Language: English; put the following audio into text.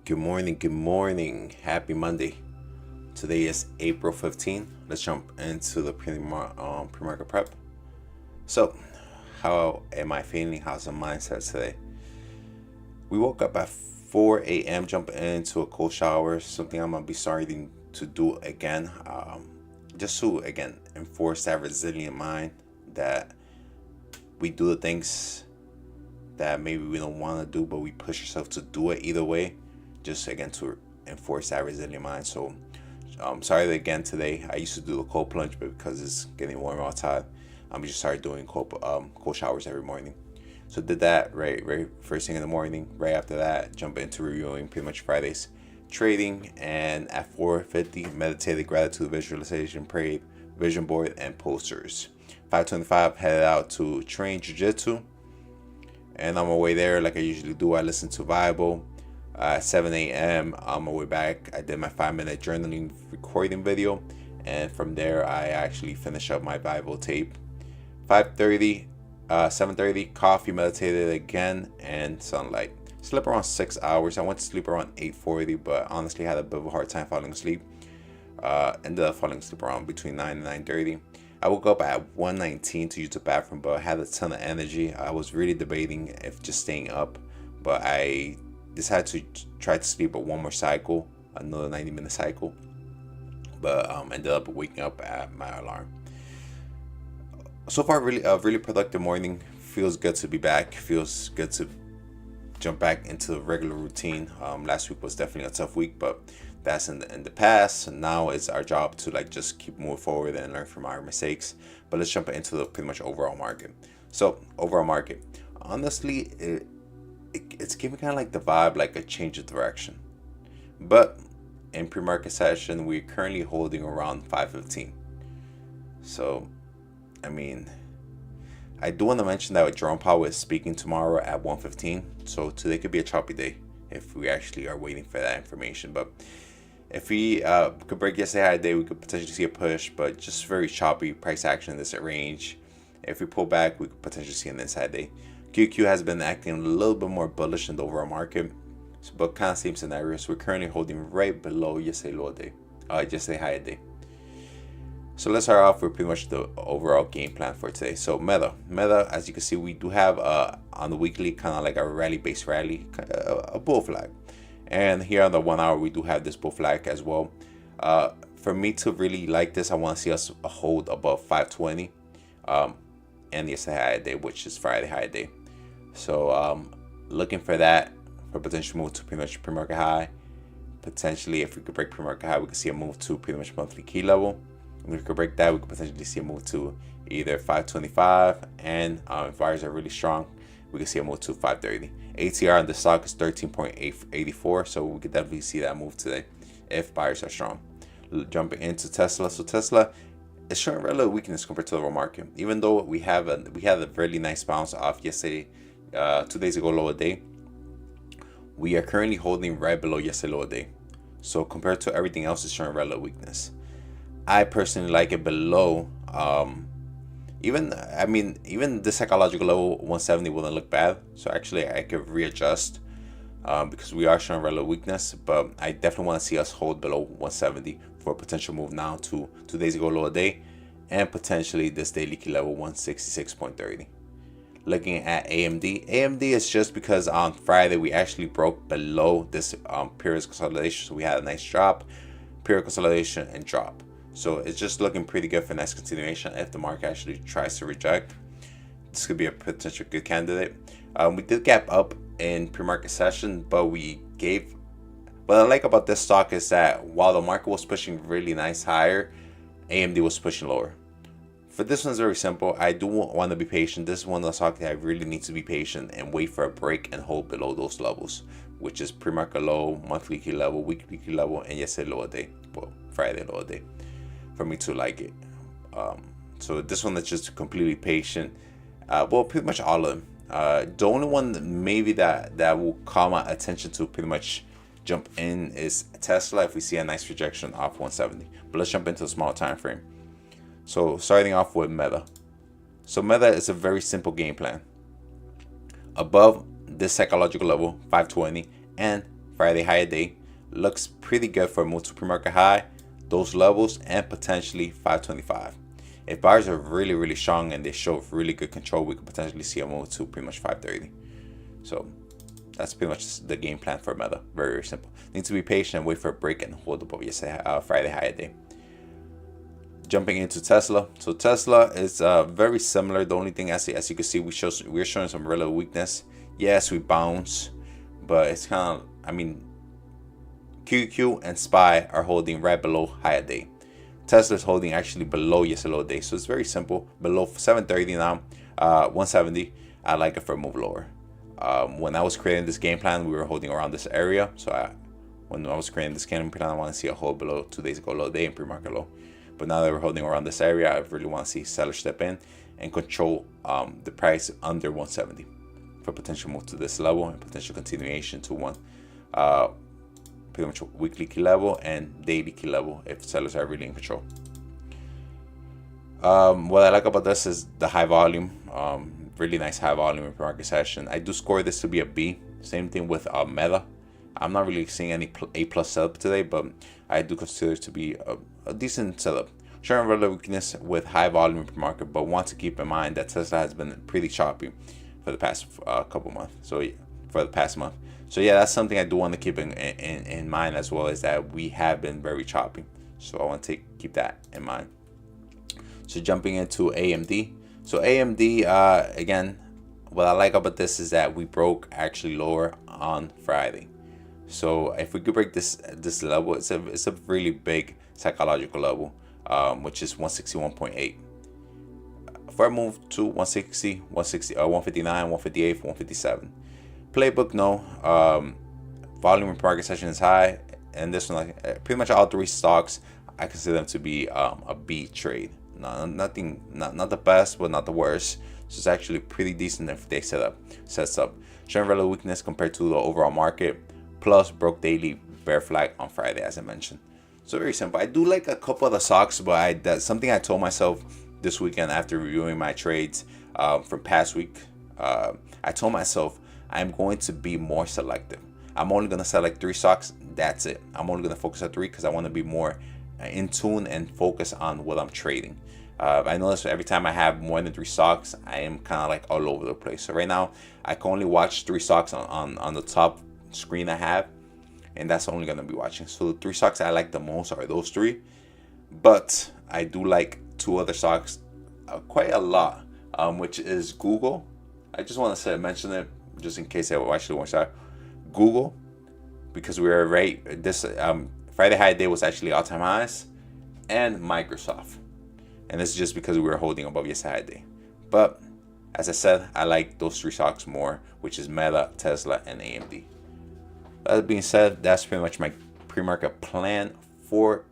Good morning, good morning. Happy Monday. Today is April 15th. Let's jump into the pre-market prep. So, how am I feeling? How's the mindset today? We woke up at 4 a.m., jump into a cold shower, something I'm going to be starting to do again. Just to, again, enforce that resilient mind that we do the things that maybe we don't want to do, but we push ourselves to do it either way. Just again to enforce that resilient mind. So sorry that again today. I used to do the cold plunge, but because it's getting warm outside, I'm just started doing cold showers every morning. So did that right first thing in the morning. Right after that, jump into reviewing pretty much Friday's trading, and at 4:50 meditated, gratitude, visualization, prayed, vision board, and posters. 5:25 headed out to train jiu-jitsu, and on my way there, like I usually do, I listen to Bible. 7 a.m. on my way back, I did my 5-minute journaling recording video, and from there I actually finished up my Bible tape. 7:30 coffee, meditated again, and sunlight. Slept around 6 hours. I went to sleep around 8:40, but honestly had a bit of a hard time falling asleep. Ended up falling asleep around between 9 and 9:30. I woke up at 1:19 to use the bathroom, but I had a ton of energy. I was really debating if just staying up, but I decided to try to sleep one more cycle, another 90-minute cycle, but ended up waking up at my alarm. So far, really productive morning. Feels good to be back. Feels good to jump back into the regular routine. Last week was definitely a tough week, but that's in the past. And now it's our job to just keep moving forward and learn from our mistakes. But let's jump into the pretty much overall market. So overall market, honestly, it's giving kind of like the vibe like a change of direction. But in pre-market session, we're currently holding around 5:15. So, I mean, I do want to mention that Jerome Powell is speaking tomorrow at 1:15. So today could be a choppy day if we actually are waiting for that information. But if we could break yesterday high day, we could potentially see a push, but just very choppy price action in this range. If we pull back, we could potentially see an inside day. QQ has been acting a little bit more bullish in the overall market, but kind of same scenario. So we're currently holding right below yesterday high day. So let's start off with pretty much the overall game plan for today. So Meta, as you can see, we do have on the weekly kind of like a rally-based rally, a bull flag, and here on the 1 hour we do have this bull flag as well. For me to really like this, I want to see us hold above 520, and yesterday high day, which is Friday high day. So looking for that for potential move to pretty much pre-market high. Potentially, if we could break pre-market high, we could see a move to pretty much monthly key level. If we could break that, we could potentially see a move to either 525, and if buyers are really strong, we could see a move to 530. ATR on the stock is 13.84, so we could definitely see that move today if buyers are strong. Jumping into Tesla, so Tesla is showing relative weakness compared to the overall market, even though we had a really nice bounce off yesterday, 2 days ago lower day. We are currently holding right below yesterday lower day, so compared to everything else, it's showing relative weakness. I personally like it below. Even the psychological level 170 wouldn't look bad. So actually, I could readjust because we are showing relative weakness. But I definitely want to see us hold below 170 for a potential move now to 2 days ago lower day, and potentially this daily key level 166.30. Looking at AMD is just because on Friday we actually broke below this period consolidation. So we had a nice drop, period consolidation, and drop. So it's just looking pretty good for next continuation. If the market actually tries to reject, this could be a potential good candidate. We did gap up in pre-market session, but what I like about this stock is that while the market was pushing really nice higher, AMD was pushing lower. For this one's very simple. I do want to be patient. This is one of the stocks that I really need to be patient and wait for a break and hold below those levels, which is pre-market low, monthly key level, weekly key level, and yesterday lower day, well, Friday lower day, for me to like it. So this one is just completely patient. Well, pretty much all of them. The only one maybe that will call my attention to pretty much jump in is Tesla if we see a nice rejection off 170. But let's jump into a small time frame. So starting off with Meta. So Meta is a very simple game plan. Above this psychological level, 520, and Friday higher day. Looks pretty good for a move to pre-market high, those levels, and potentially 525. If buyers are really, really strong and they show really good control, we could potentially see a move to pretty much 530. So that's pretty much the game plan for Meta. Very, very simple. Need to be patient and wait for a break and hold above yesterday Friday higher day. Jumping into Tesla. So Tesla is very similar. The only thing as you can see, we're showing some relative weakness. Yes, we bounce, but it's kind of, I mean, QQ and SPY are holding right below higher day. Tesla is holding actually below yesterday's low day. So it's very simple. Below 730 now, 170. I like it for a move lower. When I was creating this game plan, we were holding around this area. So when I was creating this game plan, I want to see a hold below 2 days ago low day and pre-market low. But now that we're holding around this area, I really want to see sellers step in and control the price under 170 for potential move to this level and potential continuation to pretty much weekly key level and daily key level if sellers are really in control. What I like about this is the high volume, really nice high volume in pre-market session. I do score this to be a B. Same thing with Meta. I'm not really seeing any A+ setup today, but I do consider it to be a decent setup. Showing relative weakness with high volume in pre-market, but want to keep in mind that Tesla has been pretty choppy for the past couple months. So for the past month. So yeah, that's something I do want to keep in mind as well, is that we have been very choppy. So I want to keep that in mind. So jumping into AMD. So AMD, again, what I like about this is that we broke actually lower on Friday. So if we could break this level, it's a really big psychological level, which is 161.8. For a move to 160, 159, 158, 157. Playbook, no. Volume and market session is high, and this one, like pretty much all three stocks, I consider them to be a B trade. Not the best, but not the worst. So it's actually pretty decent if they sets up. Showing relative weakness compared to the overall market. Plus broke daily bear flag on Friday, as I mentioned. So very simple. I do like a couple of the stocks, but that's something I told myself this weekend after reviewing my trades from past week. I told myself I'm going to be more selective. I'm only going to select 3 stocks. That's it. I'm only going to focus on 3 because I want to be more in tune and focus on what I'm trading. I notice every time I have more than 3 stocks, I am kind of like all over the place. So right now, I can only watch 3 stocks on the top screen I have, and that's only going to be watching. So the 3 stocks I like the most are those 3, but I do like 2 other stocks quite a lot, which is Google. I just want to mention it just in case I actually want to start. Google, because we were right this Friday high day was actually all-time highs, and Microsoft, and this is just because we were holding above yesterday high day. But as I said, I like those 3 stocks more, which is Meta, Tesla, and AMD. That being said, that's pretty much my pre-market plan for